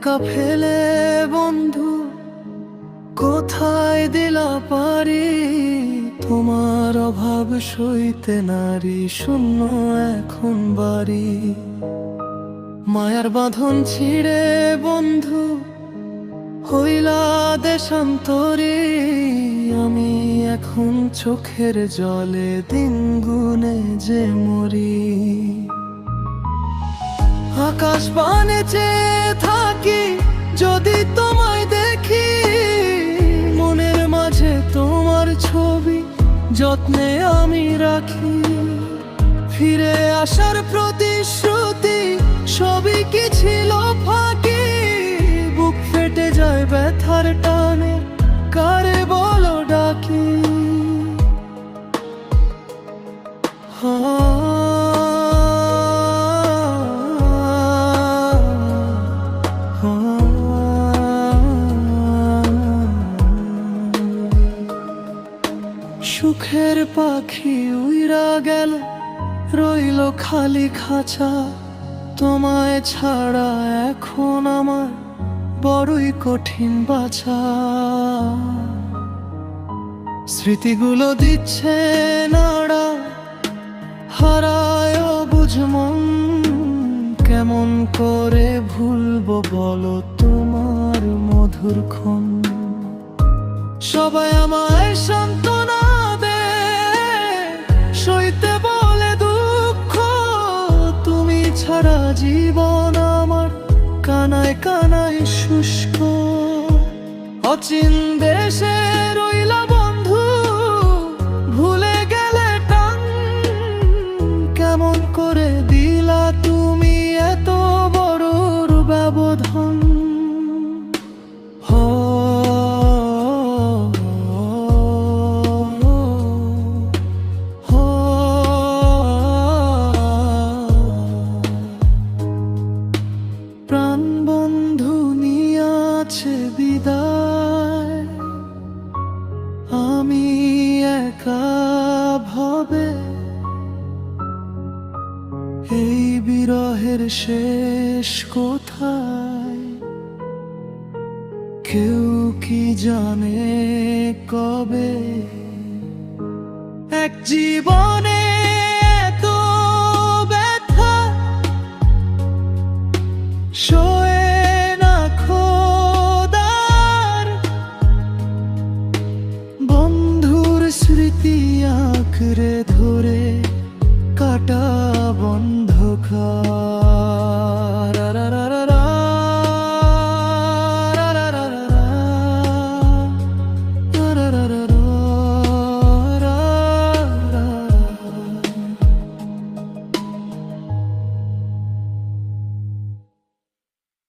একা ফেলে বন্ধু কোথায় দিলা পারি, তোমার অভাব সইতে নারী শূন্য এখন বাড়ি। মায়ার বাঁধন ছিঁড়ে বন্ধু হইলা দেশান্তরী, আমি এখন চোখের জলে দিন গুনে যে মরি। আকাশ পানে চেয়ে থাকি যদি তোমায় দেখি, মনের মাঝে তোমার ছবি যত্নে আমি রাখি। ফিরে আসার প্রতিশ্রুতি সবই কি ছিল ফাঁকি, বুক ফেটে যায় ব্যথার টানে কারে বলো ডাকি। সুখের পাখি উইরা গেল রইল খালি খাঁচা, তোমায় ছাড়া এখন আমার বড়ই কঠিন বাছা। স্মৃতিগুলো দিচ্ছে নাড়া হারায় বুঝ মন, কেমন করে ভুলবো বলো তোমার মধুর ক্ষণ। সবাই আমায় সান্ত্বনা দে, সইতে বলে দুঃখ, তুমি ছাড়া জীবন আমার কানায় কানায় শুষ্ক। অচিন দেশে রইলা বন্ধু ভুলে গেলে টান, কেমন করে দিলা তুমি এত বড়র ব্যবধান। প্রাণ বন্ধু নিয়াছে বিদায়, আমি একা ভাবে এই বিরহের শেষ কোথায়। কেউ কি জানে কবে এক জীবনে এত ব্যথা সয়ে না খোদার। বন্ধুর স্মৃতি আঁকড়ে ধরে কাটা বন্ধকার।